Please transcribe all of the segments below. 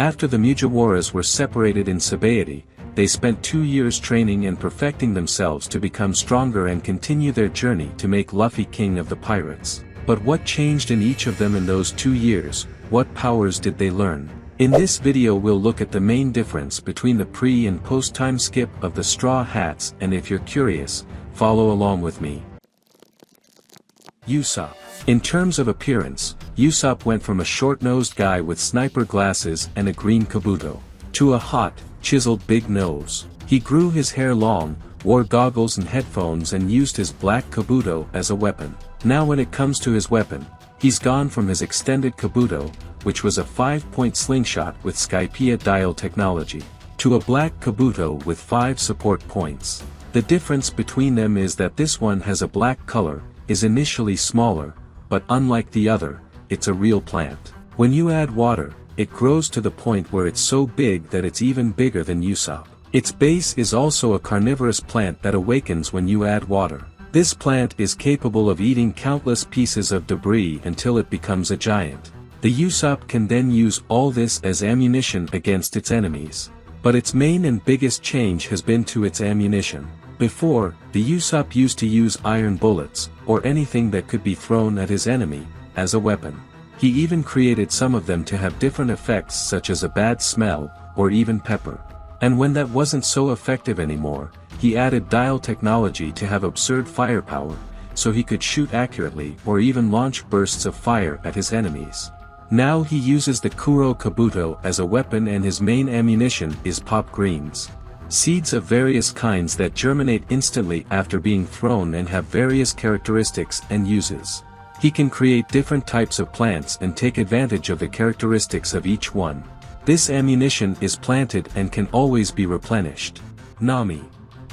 After the Mugiwaras were separated in Sabaody, they spent 2 years training and perfecting themselves to become stronger and continue their journey to make Luffy king of the pirates. But what changed in each of them in those 2 years? What powers did they learn? In this video we'll look at the main difference between the pre- and post-time skip of the Straw Hats, and if you're curious, follow along with me. Usopp. In terms of appearance, Usopp went from a short-nosed guy with sniper glasses and a green kabuto, to a hot, chiseled big nose. He grew his hair long, wore goggles and headphones and used his black kabuto as a weapon. Now when it comes to his weapon, he's gone from his extended kabuto, which was a 5-point slingshot with Skypiea dial technology, to a black kabuto with 5 support points. The difference between them is that this one has a black color, is initially smaller, but unlike the other, it's a real plant. When you add water, it grows to the point where it's so big that it's even bigger than Usopp. Its base is also a carnivorous plant that awakens when you add water. This plant is capable of eating countless pieces of debris until it becomes a giant. The Usopp can then use all this as ammunition against its enemies. But its main and biggest change has been to its ammunition. Before, the Usopp used to use iron bullets, or anything that could be thrown at his enemy, as a weapon. He even created some of them to have different effects such as a bad smell, or even pepper. And when that wasn't so effective anymore, he added dial technology to have absurd firepower, so he could shoot accurately or even launch bursts of fire at his enemies. Now he uses the Kuro Kabuto as a weapon, and his main ammunition is pop greens. Seeds of various kinds that germinate instantly after being thrown and have various characteristics and uses. He can create different types of plants and take advantage of the characteristics of each one. This ammunition is planted and can always be replenished. NAMI.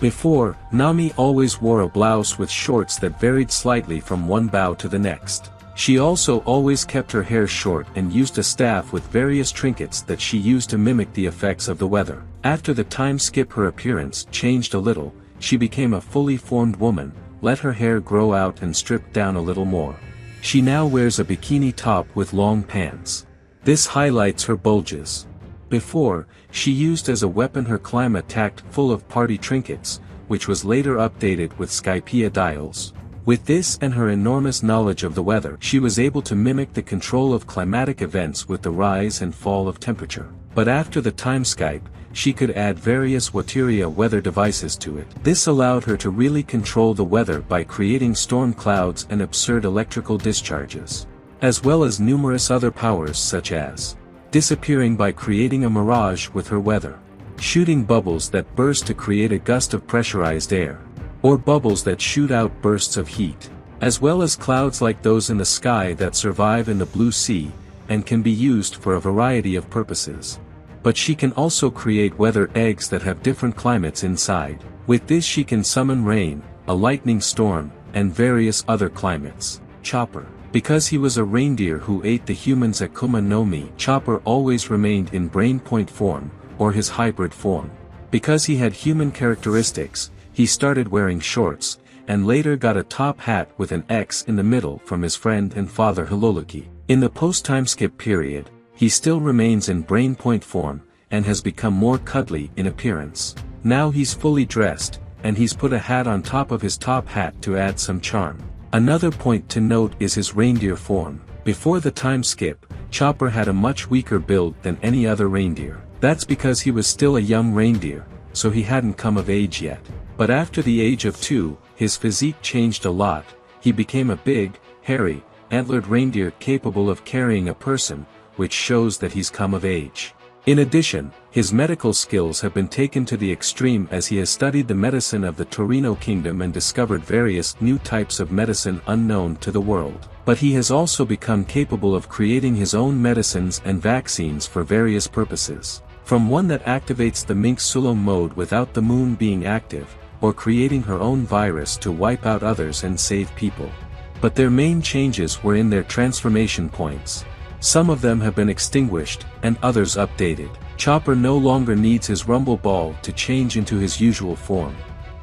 Before, NAMI always wore a blouse with shorts that varied slightly from one bow to the next. She also always kept her hair short and used a staff with various trinkets that she used to mimic the effects of the weather. After the time skip, her appearance changed a little. She became a fully formed woman, let her hair grow out and stripped down a little more. She now wears a bikini top with long pants. This highlights her bulges. Before, she used as a weapon her climb attack full of party trinkets, which was later updated with Skypiea dials. With this and her enormous knowledge of the weather, she was able to mimic the control of climatic events with the rise and fall of temperature. But after the time skip, she could add various Wateria weather devices to it. This allowed her to really control the weather by creating storm clouds and absurd electrical discharges, as well as numerous other powers such as disappearing by creating a mirage with her weather, shooting bubbles that burst to create a gust of pressurized air, or bubbles that shoot out bursts of heat, as well as clouds like those in the sky that survive in the blue sea, and can be used for a variety of purposes. But she can also create weather eggs that have different climates inside. With this she can summon rain, a lightning storm, and various other climates. Chopper. Because he was a reindeer who ate the humans Akuma no Mi, Chopper always remained in brain point form, or his hybrid form. Because he had human characteristics, he started wearing shorts, and later got a top hat with an X in the middle from his friend and father Hiloloki. In the post-time skip period, he still remains in brain point form, and has become more cuddly in appearance. Now he's fully dressed, and he's put a hat on top of his top hat to add some charm. Another point to note is his reindeer form. Before the time skip, Chopper had a much weaker build than any other reindeer. That's because he was still a young reindeer, so he hadn't come of age yet. But after the age of 2, his physique changed a lot. He became a big, hairy, antlered reindeer capable of carrying a person, which shows that he's come of age. In addition, his medical skills have been taken to the extreme as he has studied the medicine of the Torino Kingdom and discovered various new types of medicine unknown to the world. But he has also become capable of creating his own medicines and vaccines for various purposes. From one that activates the Mink Sulong mode without the moon being active, or creating her own virus to wipe out others and save people. But their main changes were in their transformation points. Some of them have been extinguished, and others updated. Chopper no longer needs his rumble ball to change into his usual form.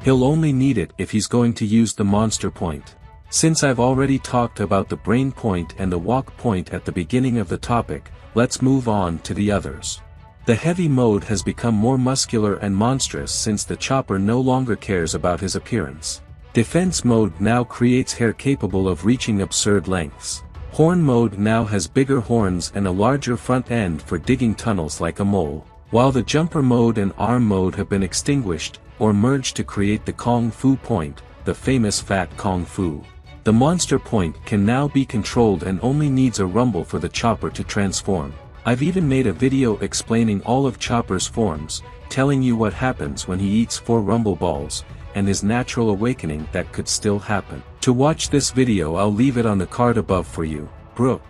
He'll only need it if he's going to use the monster point. Since I've already talked about the brain point and the walk point at the beginning of the topic, let's move on to the others. The heavy mode has become more muscular and monstrous since the chopper no longer cares about his appearance. Defense mode now creates hair capable of reaching absurd lengths. Horn mode now has bigger horns and a larger front end for digging tunnels like a mole. While the jumper mode and arm mode have been extinguished, or merged to create the Kung Fu point, the famous Fat Kung Fu. The monster point can now be controlled and only needs a rumble for the chopper to transform. I've even made a video explaining all of Chopper's forms, telling you what happens when he eats 4 rumble balls, and his natural awakening that could still happen. To watch this video I'll leave it on the card above for you. BROOK.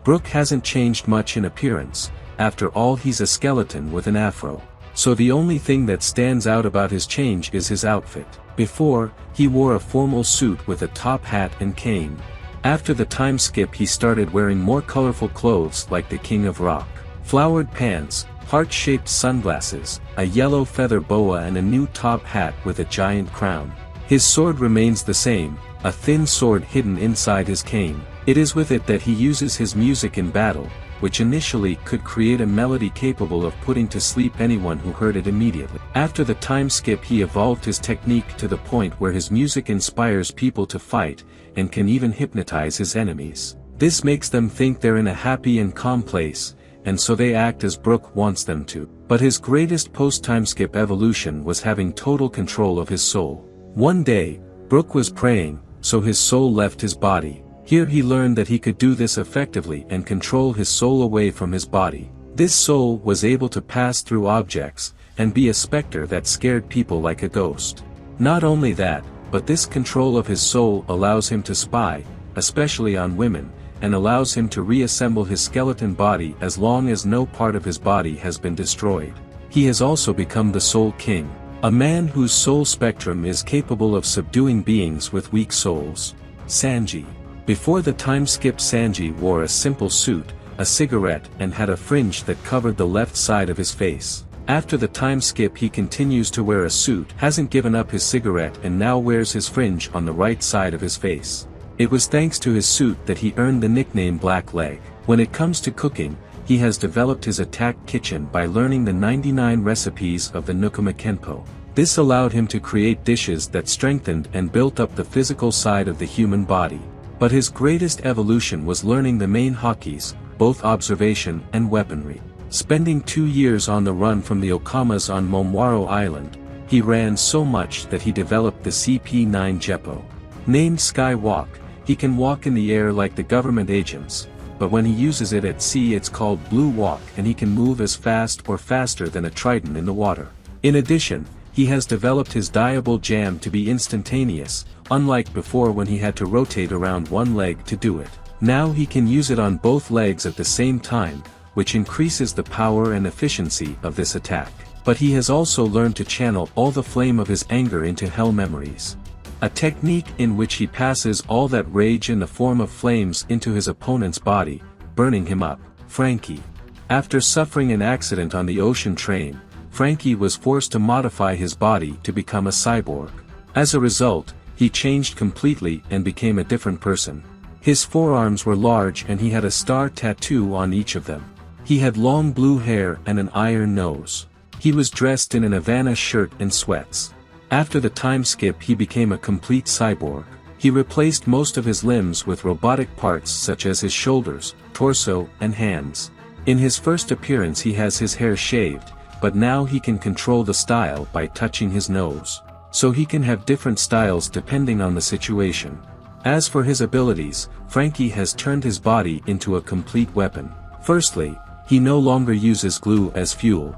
BROOK hasn't changed much in appearance, after all he's a skeleton with an afro. So the only thing that stands out about his change is his outfit. Before, he wore a formal suit with a top hat and cane. After the time skip he started wearing more colorful clothes like the King of Rock. Flowered pants, heart-shaped sunglasses, a yellow feather boa and a new top hat with a giant crown. His sword remains the same, a thin sword hidden inside his cane. It is with it that he uses his music in battle, which initially could create a melody capable of putting to sleep anyone who heard it immediately. After the time skip he evolved his technique to the point where his music inspires people to fight, and can even hypnotize his enemies. This makes them think they're in a happy and calm place, and so they act as BROOK wants them to. But his greatest post-time skip evolution was having total control of his soul. One day, BROOK was praying, so his soul left his body. Here he learned that he could do this effectively and control his soul away from his body. This soul was able to pass through objects, and be a specter that scared people like a ghost. Not only that, but this control of his soul allows him to spy, especially on women, and allows him to reassemble his skeleton body as long as no part of his body has been destroyed. He has also become the Soul King, a man whose soul spectrum is capable of subduing beings with weak souls. SANJI. Before the time skip SANJI wore a simple suit, a cigarette and had a fringe that covered the left side of his face. After the time skip he continues to wear a suit, hasn't given up his cigarette and now wears his fringe on the right side of his face. It was thanks to his suit that he earned the nickname Black Leg. When it comes to cooking, he has developed his attack kitchen by learning the 99 recipes of the Nukuma Kenpo. This allowed him to create dishes that strengthened and built up the physical side of the human body. But his greatest evolution was learning the main hakis, both observation and weaponry. Spending 2 years on the run from the Okamas on Momwaro Island, he ran so much that he developed the CP9 Jeppo. Named Sky Walk, he can walk in the air like the government agents, but when he uses it at sea it's called Blue Walk and he can move as fast or faster than a trident in the water. In addition, he has developed his diable jam to be instantaneous, unlike before when he had to rotate around one leg to do it. Now he can use it on both legs at the same time, which increases the power and efficiency of this attack. But he has also learned to channel all the flame of his anger into hell memories. A technique in which he passes all that rage in the form of flames into his opponent's body, burning him up. FRANKY. After suffering an accident on the ocean train, FRANKY was forced to modify his body to become a cyborg. As a result, he changed completely and became a different person. His forearms were large and he had a star tattoo on each of them. He had long blue hair and an iron nose. He was dressed in an Havana shirt and sweats. After the time skip he became a complete cyborg. He replaced most of his limbs with robotic parts such as his shoulders, torso, and hands. In his first appearance he has his hair shaved, but now he can control the style by touching his nose. So he can have different styles depending on the situation. As for his abilities, FRANKY has turned his body into a complete weapon. Firstly, he no longer uses glue as fuel,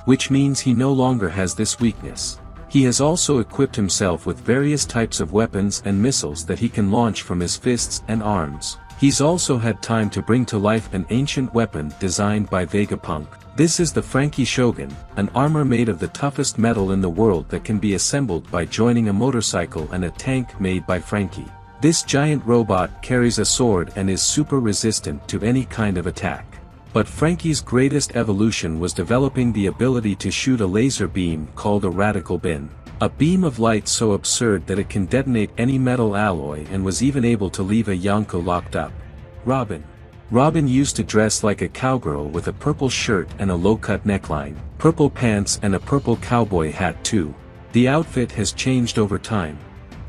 which means he no longer has this weakness. He has also equipped himself with various types of weapons and missiles that he can launch from his fists and arms. He's also had time to bring to life an ancient weapon designed by Vegapunk. This is the FRANKY Shogun, an armor made of the toughest metal in the world that can be assembled by joining a motorcycle and a tank made by FRANKY. This giant robot carries a sword and is super resistant to any kind of attack. But FRANKY's greatest evolution was developing the ability to shoot a laser beam called a radical bin. A beam of light so absurd that it can detonate any metal alloy and was even able to leave a Yonko locked up. Robin. Robin used to dress like a cowgirl with a purple shirt and a low-cut neckline, purple pants and a purple cowboy hat too. The outfit has changed over time.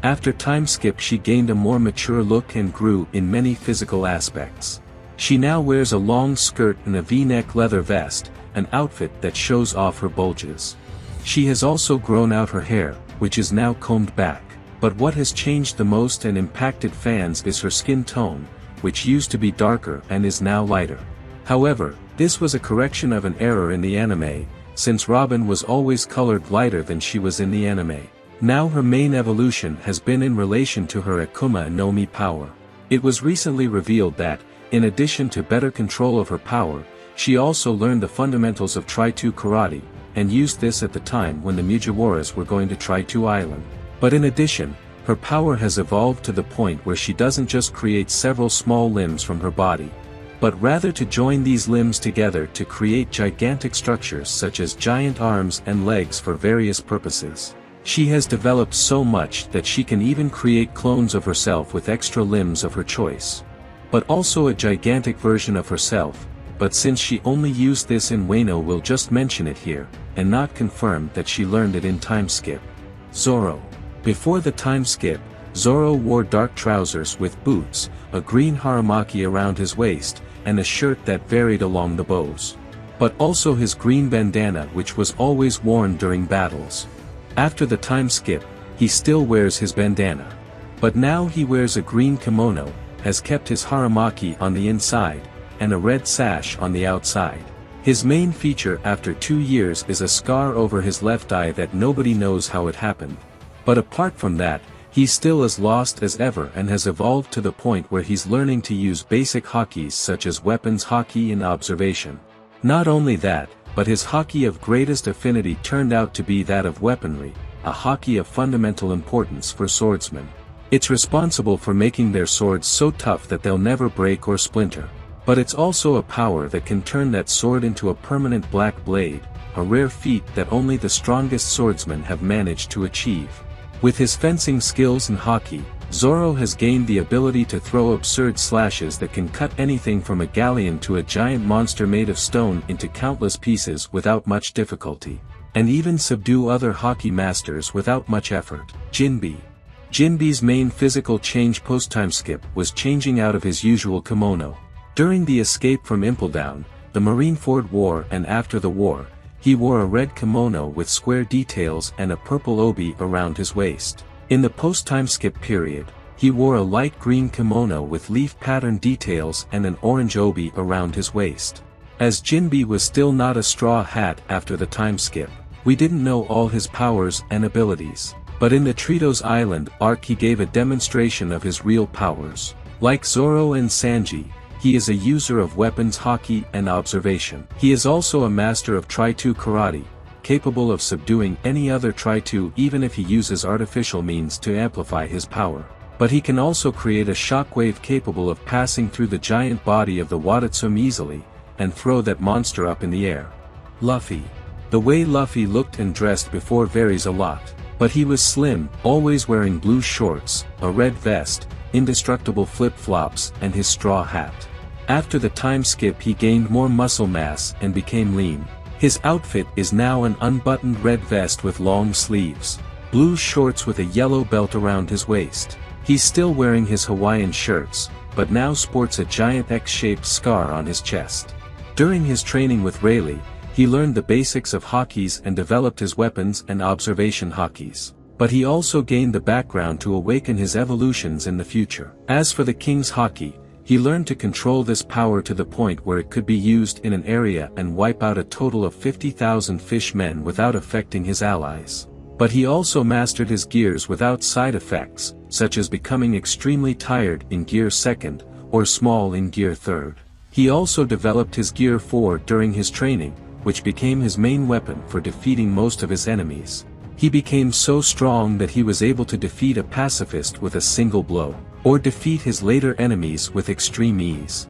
After Timeskip she gained a more mature look and grew in many physical aspects. She now wears a long skirt and a V-neck leather vest, an outfit that shows off her bulges. She has also grown out her hair, which is now combed back. But what has changed the most and impacted fans is her skin tone, which used to be darker and is now lighter. However, this was a correction of an error in the anime, since Robin was always colored lighter than she was in the anime. Now her main evolution has been in relation to her Akuma no Mi power. It was recently revealed that, in addition to better control of her power, she also learned the fundamentals of Try-To Karate, and used this at the time when the Mugiwaras were going to Try-To Island. But in addition, her power has evolved to the point where she doesn't just create several small limbs from her body, but rather to join these limbs together to create gigantic structures such as giant arms and legs for various purposes. She has developed so much that she can even create clones of herself with extra limbs of her choice. But also a gigantic version of herself, but since she only used this in Wano, we'll just mention it here, and not confirm that she learned it in Timeskip. Zoro. Before the Timeskip, Zoro wore dark trousers with boots, a green haramaki around his waist, and a shirt that varied along the bows. But also his green bandana, which was always worn during battles. After the Timeskip, he still wears his bandana. But now he wears a green kimono, has kept his haramaki on the inside, and a red sash on the outside. His main feature after 2 years is a scar over his left eye that nobody knows how it happened. But apart from that, he's still as lost as ever and has evolved to the point where he's learning to use basic hakis such as weapons haki and observation. Not only that, but his haki of greatest affinity turned out to be that of weaponry, a haki of fundamental importance for swordsmen. It's responsible for making their swords so tough that they'll never break or splinter. But it's also a power that can turn that sword into a permanent black blade, a rare feat that only the strongest swordsmen have managed to achieve. With his fencing skills and haki, Zoro has gained the ability to throw absurd slashes that can cut anything from a galleon to a giant monster made of stone into countless pieces without much difficulty, and even subdue other haki masters without much effort. JINBE. JINBE's main physical change post-Timeskip was changing out of his usual kimono. During the escape from Impeldown, the Marineford War, and after the war, he wore a red kimono with square details and a purple obi around his waist. In the post-Timeskip period, he wore a light green kimono with leaf pattern details and an orange obi around his waist. As JINBE was still not a straw hat after the Timeskip, we didn't know all his powers and abilities. But in the Tritos Island arc he gave a demonstration of his real powers. Like Zoro and Sanji, he is a user of weapons haki and observation. He is also a master of Try-To Karate, capable of subduing any other Try-To even if he uses artificial means to amplify his power. But he can also create a shockwave capable of passing through the giant body of the Wadatsum easily, and throw that monster up in the air. Luffy. The way Luffy looked and dressed before varies a lot, but he was slim, always wearing blue shorts, a red vest, indestructible flip-flops and his straw hat. After the Timeskip he gained more muscle mass and became lean. His outfit is now an unbuttoned red vest with long sleeves, blue shorts with a yellow belt around his waist. He's still wearing his Hawaiian shirts, but now sports a giant X-shaped scar on his chest. During his training with Rayleigh, he learned the basics of hakis and developed his weapons and observation hakis. But he also gained the background to awaken his evolutions in the future. As for the King's Haki, he learned to control this power to the point where it could be used in an area and wipe out a total of 50,000 fishmen without affecting his allies. But he also mastered his gears without side effects, such as becoming extremely tired in Gear 2nd, or small in Gear 3rd. He also developed his Gear 4 during his training, which became his main weapon for defeating most of his enemies. He became so strong that he was able to defeat a pacifist with a single blow, or defeat his later enemies with extreme ease.